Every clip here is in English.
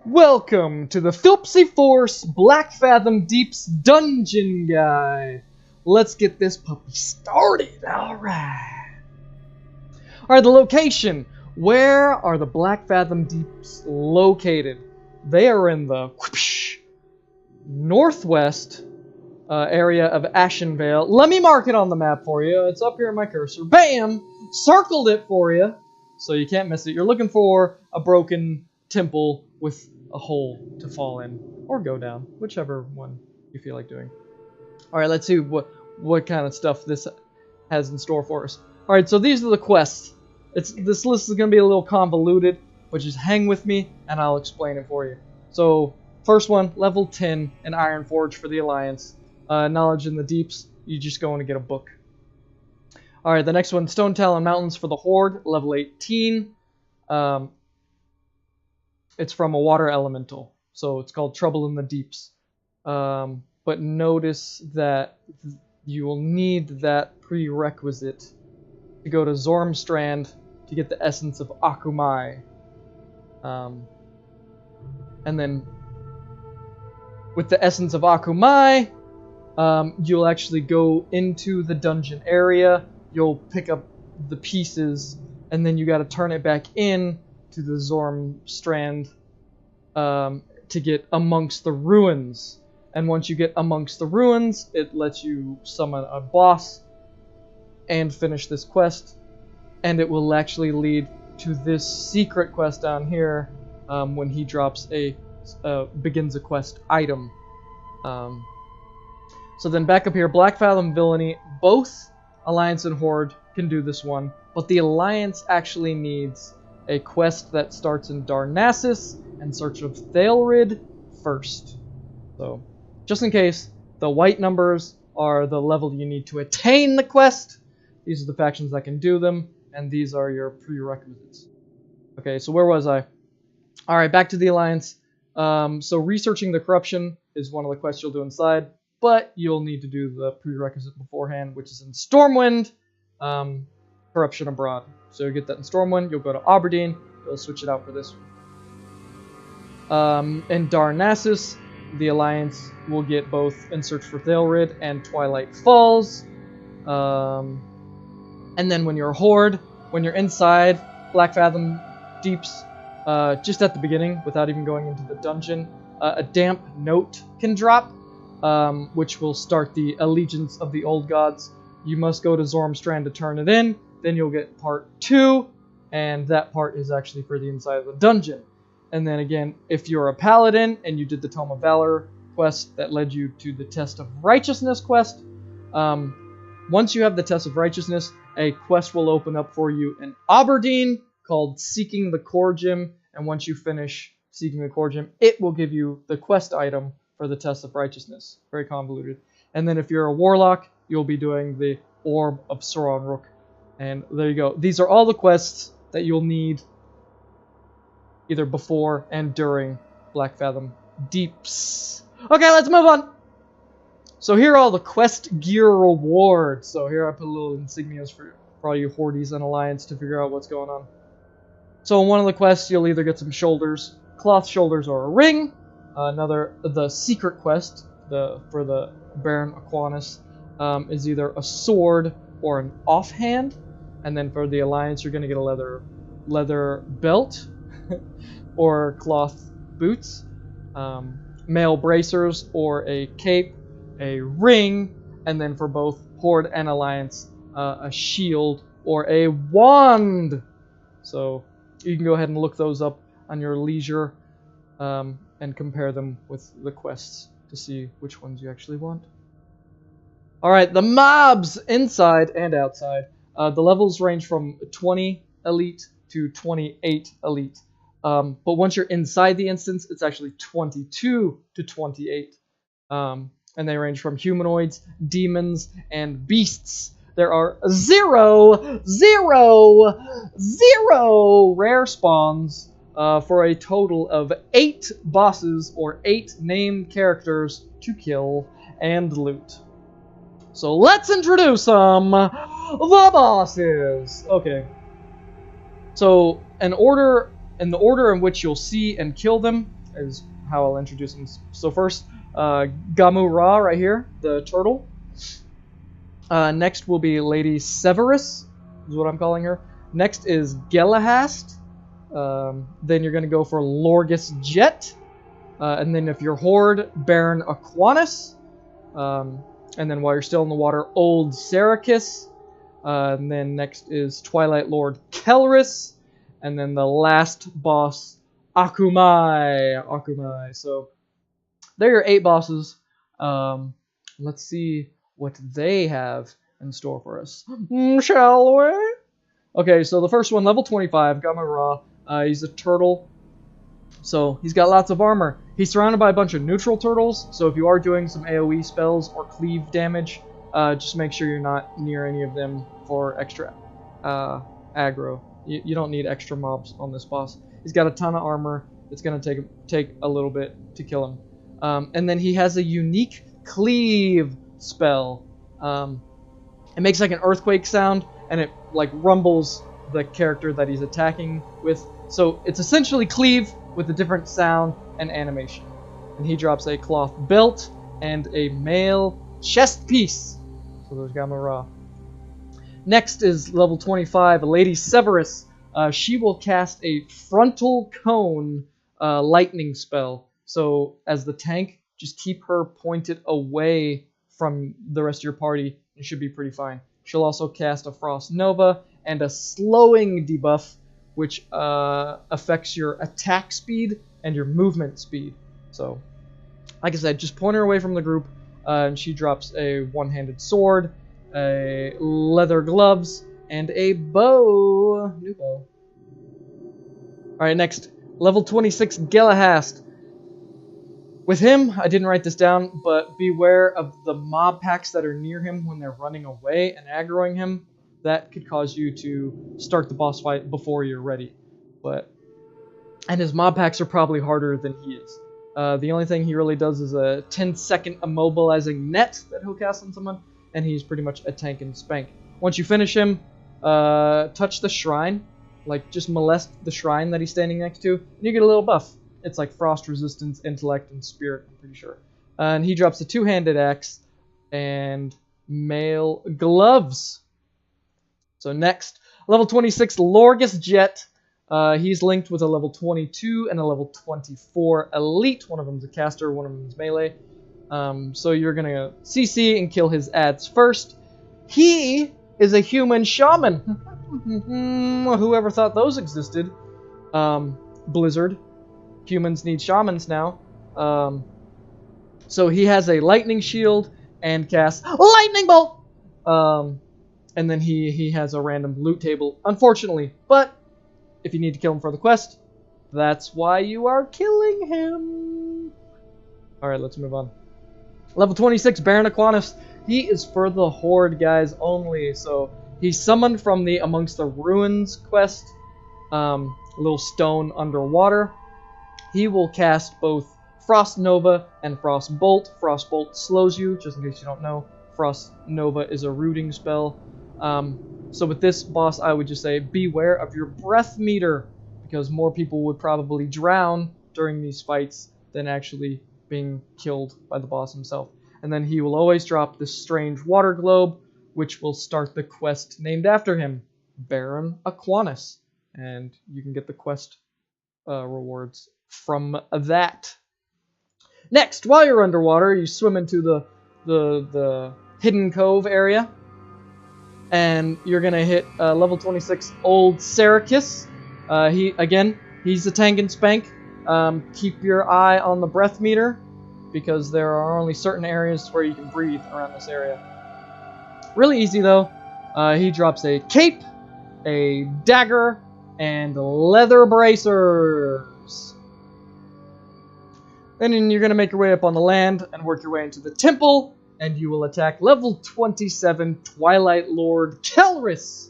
Welcome to the Philpsy Force Blackfathom Deeps Dungeon Guide. Let's get this puppy started. Alright, the location. Where are the Blackfathom Deeps located? They are in the northwest area of Ashenvale. Let me mark it on the map for you. It's up here in my cursor. Bam! Circled it for you, so you can't miss it. You're looking for a broken temple with a hole to fall in or go down, whichever one you feel like doing. Alright, let's see what kind of stuff this has in store for us. Alright, so these are the quests. This list is going to be a little convoluted, but just hang with me and I'll explain it for you. So, first one, level 10, an Ironforge for the Alliance. Knowledge in the Deeps, you just go in and get a book. Alright, the next one, Stone Talon Mountains for the Horde, level 18. It's from a water elemental, so it's called Trouble in the Deeps. But notice that you will need that prerequisite to go to Zormstrand to get the essence of Akumai. And then with the essence of Akumai, you'll actually go into the dungeon area, you'll pick up the pieces, and then you gotta turn it back in to the Zormstrand to get amongst the ruins. And once you get amongst the ruins, it lets you summon a boss and finish this quest. And it will actually lead to this secret quest down here when he drops begins a quest item. So then back up here, Blackfathom Villainy, both Alliance and Horde can do this one, but the Alliance actually needs a quest that starts in Darnassus and Search of Thailrid first. So, just in case, the white numbers are the level you need to attain the quest. These are the factions that can do them, and these are your prerequisites. Okay, so where was I? Alright, back to the Alliance. So researching the corruption is one of the quests you'll do inside, but you'll need to do the prerequisite beforehand, which is in Stormwind, Corruption Abroad. So you get that in Stormwind, you'll go to Aberdeen, you'll switch it out for this one. In Darnassus, the Alliance will get both In Search for Thailrid and Twilight Falls. And then when you're a Horde, when you're inside Blackfathom Deeps, just at the beginning, without even going into the dungeon, a damp note can drop, which will start the Allegiance of the Old Gods. You must go to Zormstrand to turn it in. Then you'll get part 2, and that part is actually for the inside of the dungeon. And then again, if you're a paladin and you did the Tome of Valor quest that led you to the Test of Righteousness quest, once you have the Test of Righteousness, a quest will open up for you in Aberdeen called Seeking the Core Gem, and once you finish Seeking the Core Gem, it will give you the quest item for the Test of Righteousness. Very convoluted. And then if you're a warlock, you'll be doing the Orb of Sauron. And there you go. These are all the quests that you'll need either before and during Blackfathom Deeps. Okay, let's move on. So here are all the quest gear rewards. So here I put a little insignias for all you Hordes and Alliance to figure out what's going on. So in one of the quests, you'll either get some shoulders, cloth shoulders, or a ring. The secret quest, for the Baron Aquanus, is either a sword or an offhand. And then for the Alliance, you're going to get a leather belt or cloth boots, mail bracers or a cape, a ring, and then for both Horde and Alliance, a shield or a wand. So you can go ahead and look those up on your leisure and compare them with the quests to see which ones you actually want. Alright, the mobs inside and outside. The levels range from 20 elite to 28 elite. But once you're inside the instance, it's actually 22 to 28. And they range from humanoids, demons, and beasts. There are zero rare spawns for a total of 8 bosses or 8 named characters to kill and loot. So let's introduce the bosses. Okay. So in the order in which you'll see and kill them is how I'll introduce them. So first, ghamoo-ra right here, the turtle. Next will be Lady Severus, is what I'm calling her. Next is Gelahast. Then you're going to go for Lorgus Jet. And then if you're Horde, Baron Aquanus. And then while you're still in the water, Old serra'kis. And then next is Twilight Lord Kelris. And then the last boss, Akumai. So there are your 8 bosses. Let's see what they have in store for us. Shall we? Okay, so the first one, level 25, ghamoo-ra. He's a turtle. So he's got lots of armor. He's surrounded by a bunch of neutral turtles. So if you are doing some AoE spells or cleave damage, just make sure you're not near any of them for extra aggro. You don't need extra mobs on this boss. He's got a ton of armor. It's going to take a little bit to kill him. And then he has a unique cleave spell. It makes like an earthquake sound, and it like rumbles the character that he's attacking with. So it's essentially cleave with a different sound and animation. And he drops a cloth belt and a mail chest piece. So there's ghamoo-ra. Next is level 25, Lady Severus. She will cast a frontal cone lightning spell. So as the tank, just keep her pointed away from the rest of your party. It should be pretty fine. She'll also cast a Frost Nova and a slowing debuff, which affects your attack speed and your movement speed. So, like I said, just point her away from the group, and she drops a one-handed sword, a leather gloves, and a bow. New bow. Alright, next. Level 26, Gelahast. With him, I didn't write this down, but beware of the mob packs that are near him when they're running away and aggroing him. That could cause you to start the boss fight before you're ready. And his mob packs are probably harder than he is. The only thing he really does is a 10-second immobilizing net that he'll cast on someone, and he's pretty much a tank and spank. Once you finish him, touch the shrine, like just molest the shrine that he's standing next to, and you get a little buff. It's like frost resistance, intellect, and spirit, I'm pretty sure. And he drops a 2-handed axe and mail gloves. So next, level 26, Lorgus Jet. He's linked with a level 22 and a level 24 elite. One of them's a caster, one of them's melee. So you're going to CC and kill his ads first. He is a human shaman. Whoever thought those existed? Blizzard. Humans need shamans now. So he has a lightning shield and casts lightning bolt. And then he has a random loot table, unfortunately. But if you need to kill him for the quest, that's why you are killing him. Alright, let's move on. Level 26, Baron Aquanus. He is for the Horde guys only. So he's summoned from the Amongst the Ruins quest. Little stone underwater. He will cast both Frost Nova and Frost Bolt. Frost Bolt slows you, just in case you don't know. Frost Nova is a rooting spell. So with this boss, I would just say beware of your breath meter, because more people would probably drown during these fights than actually being killed by the boss himself. And then he will always drop this strange water globe, which will start the quest named after him, Baron Aquanus. And you can get the quest rewards from that. Next, while you're underwater, you swim into the hidden cove area, and you're gonna hit level 26 Old serra'kis. He's a tank and spank. Keep your eye on the breath meter, because there are only certain areas where you can breathe around this area. Really easy though. He drops a cape, a dagger, and leather bracers. Then you're going to make your way up on the land and work your way into the temple, and you will attack level 27 Twilight Lord Kelris.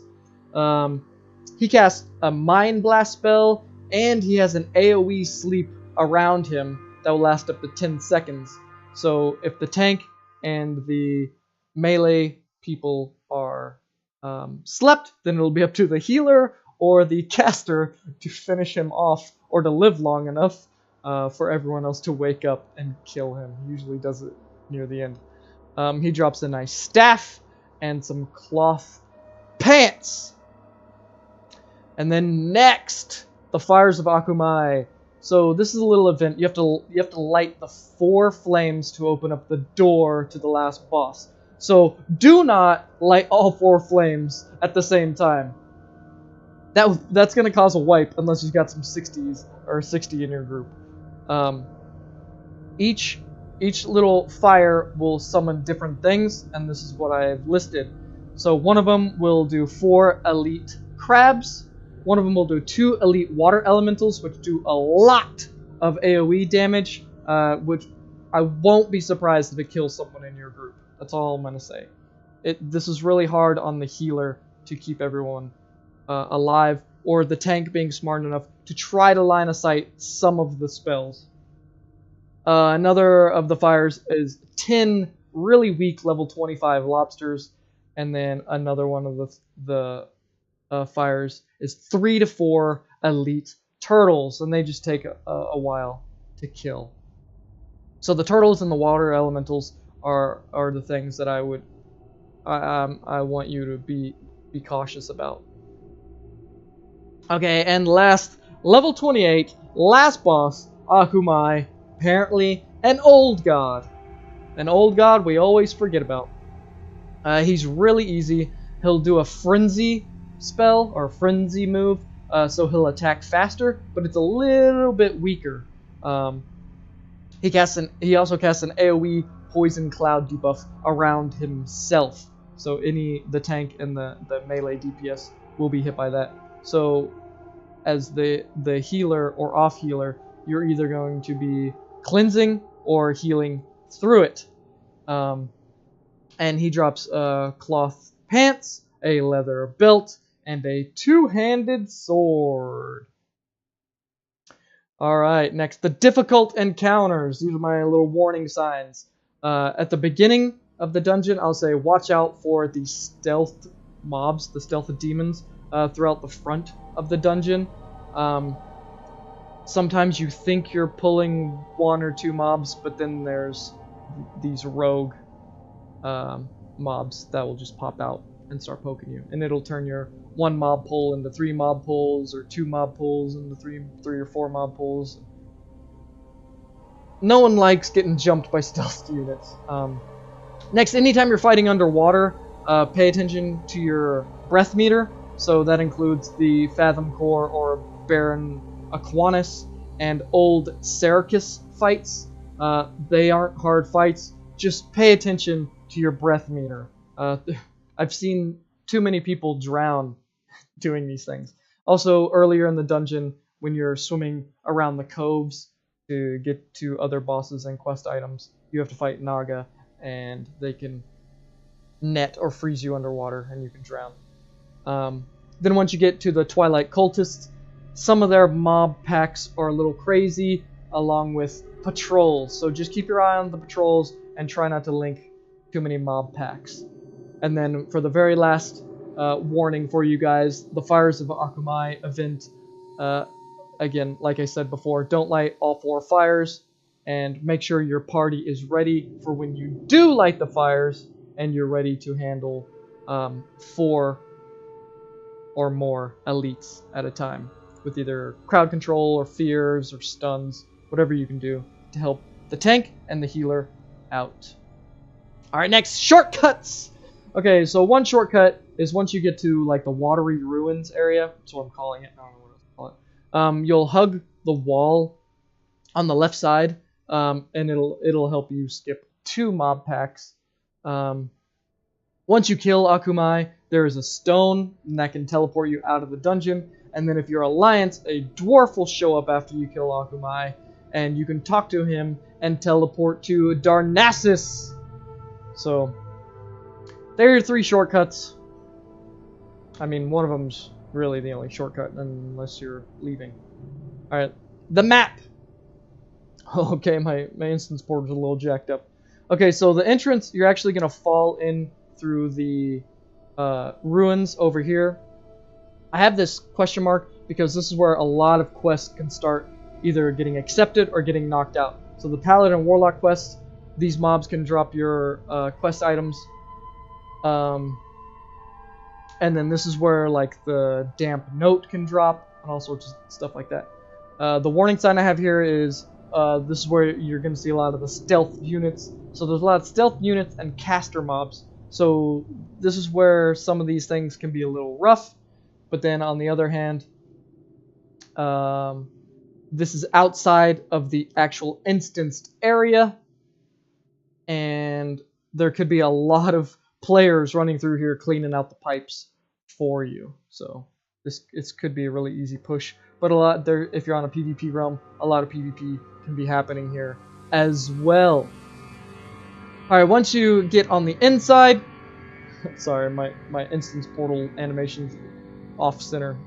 He casts a Mind Blast spell, and he has an AoE sleep around him that will last up to 10 seconds. So if the tank and the melee people are slept, then it'll be up to the healer or the caster to finish him off, or to live long enough for everyone else to wake up and kill him. He usually does it near the end. He drops a nice staff and some cloth pants. And then next, the Fires of Akumai. So this is a little event. You have to light the 4 flames to open up the door to the last boss. So do not light all 4 flames at the same time. That's gonna cause a wipe unless you've got some 60s or 60 in your group. Each little fire will summon different things, and this is what I've listed. So one of them will do 4 elite crabs. One of them will do 2 elite water elementals, which do a lot of AoE damage, which I won't be surprised if it kills someone in your group. That's all I'm going to say. This is really hard on the healer to keep everyone alive, or the tank being smart enough to try to line of sight some of the spells. Another of the fires is 10 really weak level 25 lobsters, and then another one of the fires is 3 to 4 elite turtles, and they just take a while to kill. So the turtles and the water elementals are the things that I want you to be cautious about. Okay, and last, level 28, last boss, Akumai, apparently an old god. An old god we always forget about. He's really easy. He'll do a frenzy spell, or frenzy move, so he'll attack faster, but it's a little bit weaker. He also casts an AoE poison cloud debuff around himself. So the tank and the melee DPS will be hit by that. So as the healer or off healer, you're either going to be cleansing or healing through it. And he drops cloth pants, a leather belt, and a 2-handed sword. Alright, next, the difficult encounters. These are my little warning signs. At the beginning of the dungeon, I'll say watch out for the stealth mobs, the stealth demons, throughout the front of the dungeon. Sometimes you think you're pulling 1 or 2 mobs, but then there's these rogue mobs that will just pop out and start poking you, and it'll turn your 1 mob pull into 3 mob pulls, or 2 mob pulls into 3 or 4 mob pulls. No one likes getting jumped by stealth units. Next, anytime you're fighting underwater, pay attention to your breath meter. So that includes the Fathom Core or Baron Aquanus and old serra'kis fights. They aren't hard fights. Just pay attention to your breath meter. I've seen too many people drown doing these things. Also, earlier in the dungeon, when you're swimming around the coves to get to other bosses and quest items, you have to fight Naga, and they can net or freeze you underwater, and you can drown. Then once you get to the Twilight Cultists, some of their mob packs are a little crazy, along with patrols. So just keep your eye on the patrols and try not to link too many mob packs. And then for the very last warning for you guys, the Fires of Akumai event. Again, like I said before, don't light all 4 fires, and make sure your party is ready for when you do light the fires, and you're ready to handle 4 or more elites at a time, with either crowd control or fears or stuns, whatever you can do to help the tank and the healer out. Alright, next, shortcuts! Okay, so one shortcut is once you get to like the watery ruins area, that's what I'm calling it, I don't know what else to call it. You'll hug the wall on the left side, and it'll help you skip 2 mob packs. Once you kill Akumai, there is a stone that can teleport you out of the dungeon, and then if you're Alliance, a dwarf will show up after you kill Akumai, and you can talk to him and teleport to Darnassus. So there are your 3 shortcuts. I mean, one of them's really the only shortcut, unless you're leaving. Alright, the map! Okay, my instance board was a little jacked up. Okay, so the entrance, you're actually going to fall in through the ruins over here. I have this question mark because this is where a lot of quests can start either getting accepted or getting knocked out. So the Paladin and Warlock quests, these mobs can drop your quest items. And then this is where like the damp note can drop and all sorts of stuff like that. The warning sign I have here is this is where you're going to see a lot of the stealth units. So there's a lot of stealth units and caster mobs. So this is where some of these things can be a little rough. But then on the other hand, this is outside of the actual instanced area. And there could be a lot of players running through here cleaning out the pipes for you. So this could be a really easy push. But a lot there, if you're on a PvP realm, a lot of PvP can be happening here as well. Alright, once you get on the inside, sorry, my instance portal animation's off center.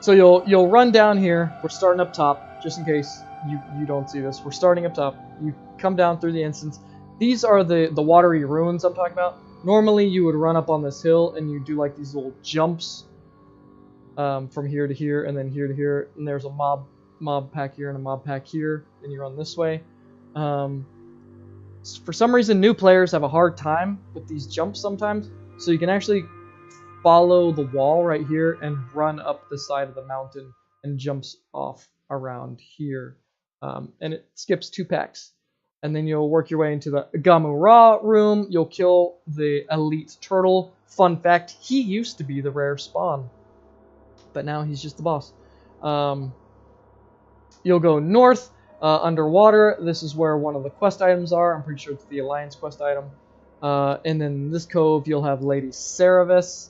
So you'll run down here. We're starting up top, just in case you don't see this. We're starting up top. You come down through the instance. These are the watery ruins I'm talking about. Normally you would run up on this hill and you do like these little jumps from here to here and then here to here. And there's a mob pack here and a mob pack here. Then you run this way. For some reason, new players have a hard time with these jumps sometimes. So you can actually follow the wall right here and run up the side of the mountain and jumps off around here. And it skips 2 packs. And then you'll work your way into the ghamoo-ra room. You'll kill the elite turtle. Fun fact, he used to be the rare spawn. But now he's just the boss. You'll go north, underwater. This is where one of the quest items are. I'm pretty sure it's the Alliance quest item. And then in this cove, you'll have Lady serra'kis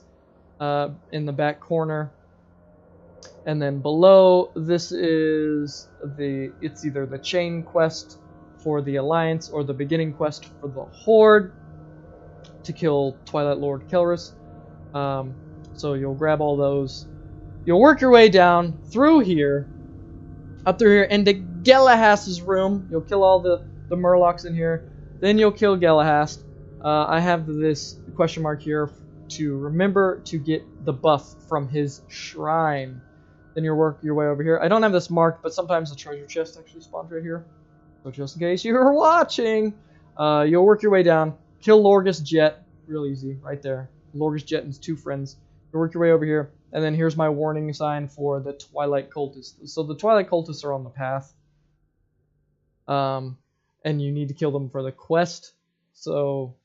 in the back corner. And then below, this is it's either the chain quest for the Alliance or the beginning quest for the Horde to kill Twilight Lord Kelris. So you'll grab all those. You'll work your way down through here, up through here into Gelahast's room. You'll kill all the Murlocs in here. Then you'll kill Gelahast. I have this question mark here to remember to get the buff from his shrine. Then you'll work your way over here. I don't have this marked, but sometimes the treasure chest actually spawns right here. So just in case you were watching, you'll work your way down. Kill Lorgus Jet. Real easy, right there. Lorgus Jet and his 2 friends. You'll work your way over here. And then here's my warning sign for the Twilight Cultists. So the Twilight Cultists are on the path. And you need to kill them for the quest. So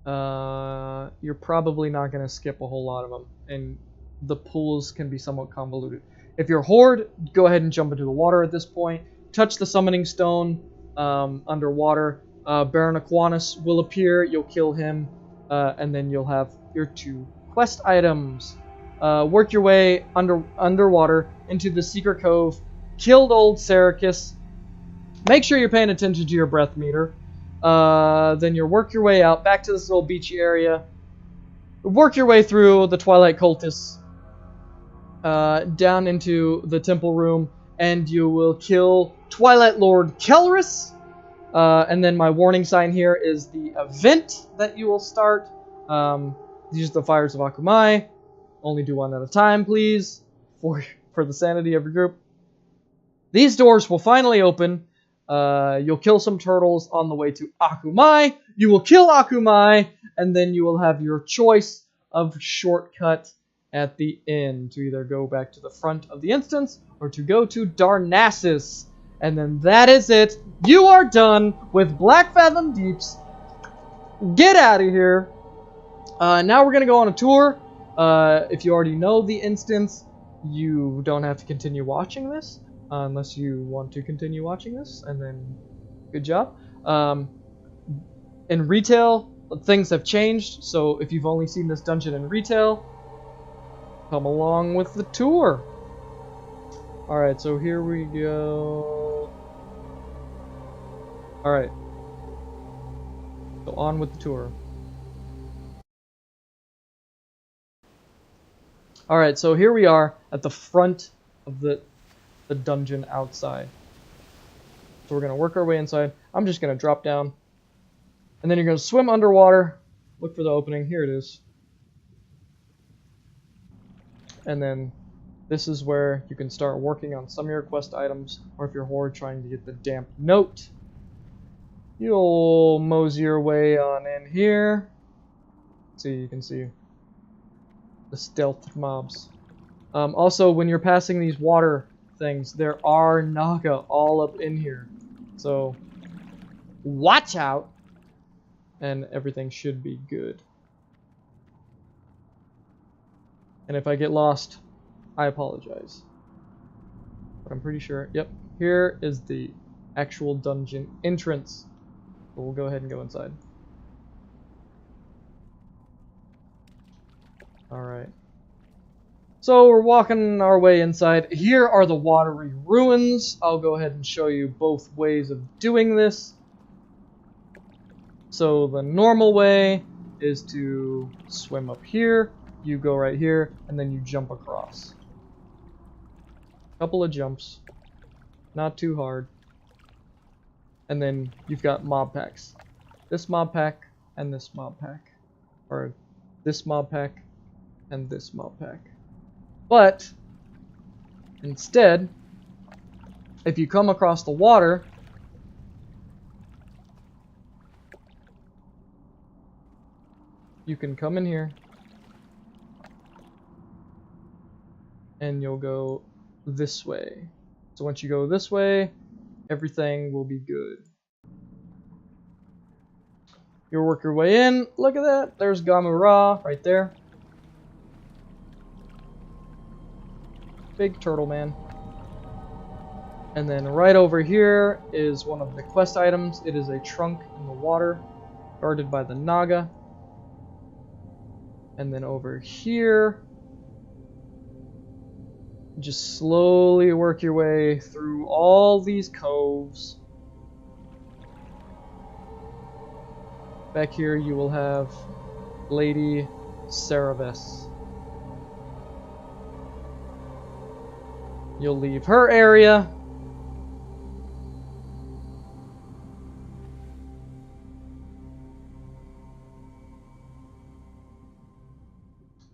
you're probably not going to skip a whole lot of them. And the pools can be somewhat convoluted. If you're Horde, go ahead and jump into the water at this point. Touch the summoning stone underwater. Baron Aquanus will appear. You'll kill him. And then you'll have your 2 quest items. Work your way underwater into the secret cove. Killed old serra'kis. Make sure you're paying attention to your breath meter. Then you'll work your way out back to this little beachy area. Work your way through the Twilight Cultists. Down into the temple room. And you will kill Twilight Lord Kelris. And then my warning sign here is the event that you will start. These are the Fires of Akumai. Only do 1 at a time, please, for the sanity of your group. These doors will finally open. You'll kill some turtles on the way to Akumai. You will kill Akumai, and then you will have your choice of shortcut at the end to either go back to the front of the instance or to go to Darnassus. And then that is it. You are done with Blackfathom Deeps. Get out of here. Now we're going to go on a tour. If you already know the instance, you don't have to continue watching this. Unless you want to continue watching this. And then, good job. In retail, things have changed. So if you've only seen this dungeon in retail, come along with the tour. Alright, so here we go. Alright. So on with the tour. Alright, so here we are at the front of the dungeon outside. So we're going to work our way inside. I'm just going to drop down. And then you're going to swim underwater. Look for the opening. Here it is. And then this is where you can start working on some of your quest items, or if you're horde trying to get the damp note, you'll mosey your way on in here. See, you can see the stealth mobs. Also, when you're passing these water things, there are naga all up in here. So, watch out! And everything should be good. And if I get lost, I apologize. But I'm pretty sure, yep, here is the actual dungeon entrance. But we'll go ahead and go inside. Alright. So we're walking our way inside. Here are the watery ruins. I'll go ahead and show you both ways of doing this. So the normal way is to swim up here, you go right here, and then you jump across. Couple of jumps, not too hard. And then you've got mob packs. This mob pack and this mob pack. Or this mob pack and this mob pack. But instead, if you come across the water, you can come in here and you'll go this way. So once you go this way, everything will be good. You'll work your way in. Look at that. There's ghamoo-ra right there. Big turtle man. And then right over here is one of the quest items. It is a trunk in the water, guarded by the naga. And then over here, just slowly work your way through all these coves. Back here you will have Lady serra'kis. You'll leave her area.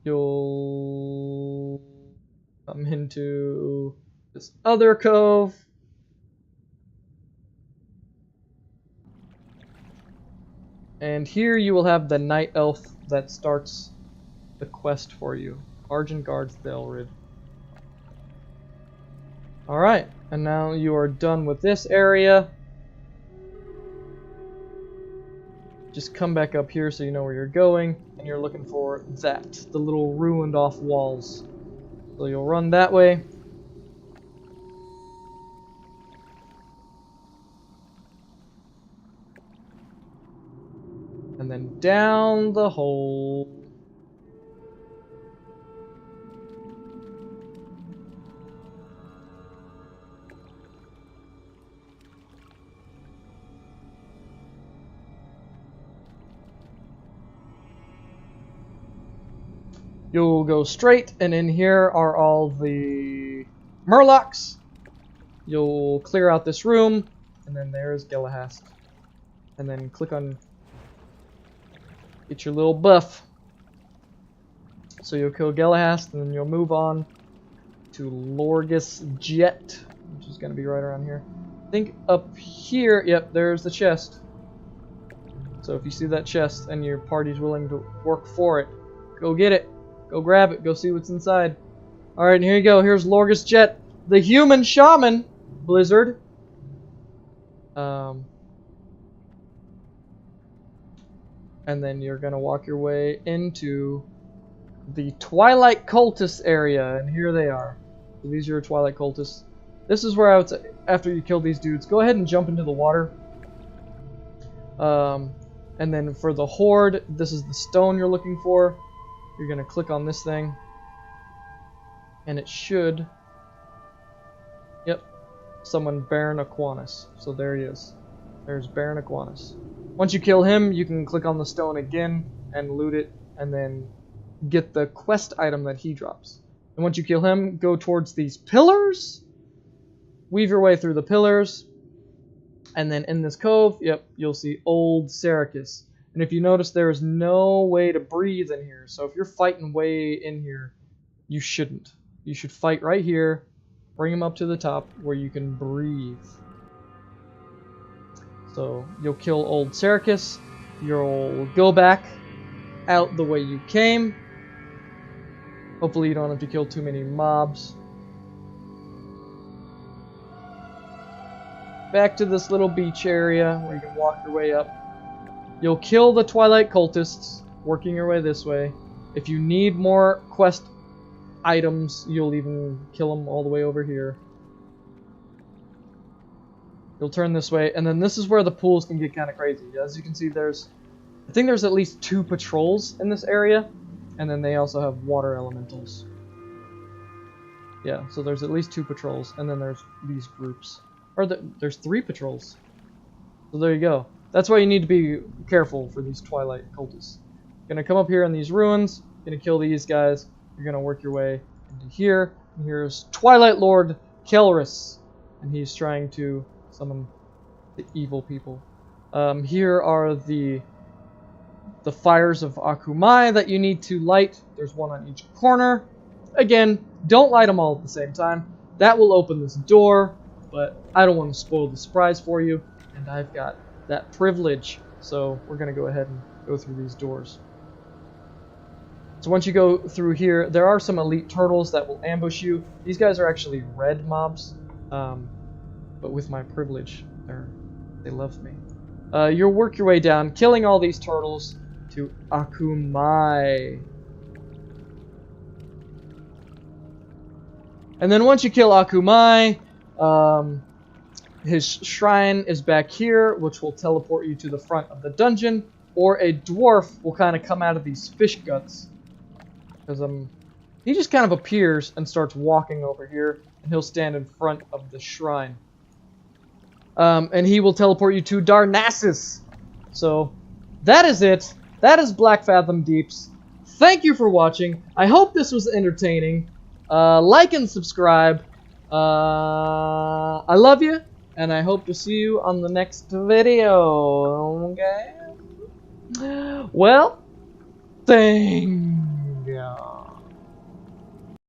You'll come into this other cove. And here you will have the night elf that starts the quest for you. Argent guards Thalrid. Alright, and now you are done with this area. Just come back up here so you know where you're going, and you're looking for that, the little ruined off walls. So you'll run that way. And then down the hole. You'll go straight, and in here are all the murlocs. You'll clear out this room, and then there's Galahast. And then click on get your little buff. So you'll kill Galahast, and then you'll move on to Lorgus Jet, which is going to be right around here. I think up here, yep, there's the chest. So if you see that chest and your party's willing to work for it, go get it. Go grab it. Go see what's inside. Alright, and here you go. Here's Lorgus Jet, the human shaman, Blizzard. And then you're going to walk your way into the Twilight Cultists area. And here they are. So these are your Twilight Cultists. This is where I would say, after you kill these dudes, go ahead and jump into the water. And then for the horde, this is the stone you're looking for. You're going to click on this thing, and it should, yep, summon Baron Aquanus. So there he is. There's Baron Aquanus. Once you kill him, you can click on the stone again and loot it, and then get the quest item that he drops. And once you kill him, go towards these pillars, weave your way through the pillars, and then in this cove, yep, you'll see old serra'kis. And if you notice, there is no way to breathe in here. So if you're fighting way in here, you shouldn't. you should fight right here. Bring him up to the top where you can breathe. So you'll kill old serra'kis. You'll go back out the way you came. Hopefully you don't have to kill too many mobs. Back to this little beach area where you can walk your way up. You'll kill the Twilight Cultists, working your way this way. If you need more quest items, you'll even kill them all the way over here. You'll turn this way, and then this is where the pools can get kind of crazy. As you can see, I think there's at least 2 patrols in this area, and then they also have water elementals. Yeah, so there's at least 2 patrols, and then there's these groups. Or there's 3 patrols. So there you go. That's why you need to be careful for these Twilight Cultists. You're gonna come up here in these ruins, gonna kill these guys, you're gonna work your way into here, and here's Twilight Lord Kelris, and he's trying to summon the evil people. Here are the fires of Akumai that you need to light. There's one on each corner. Again, don't light them all at the same time. That will open this door, but I don't want to spoil the surprise for you, and I've got that privilege, so we're going to go ahead and go through these doors. So once you go through here, there are some elite turtles that will ambush you. These guys are actually red mobs, but with my privilege, they love me. You'll work your way down, killing all these turtles to Akumai. And then once you kill Akumai, his shrine is back here, which will teleport you to the front of the dungeon, or a dwarf will kind of come out of these fish guts. Because he just kind of appears and starts walking over here, and he'll stand in front of the shrine. And he will teleport you to Darnassus. So, that is it. That is Blackfathom Deeps. Thank you for watching. I hope this was entertaining. Like and subscribe. I love you, and I hope to see you on the next video. Okay? Well, thank you.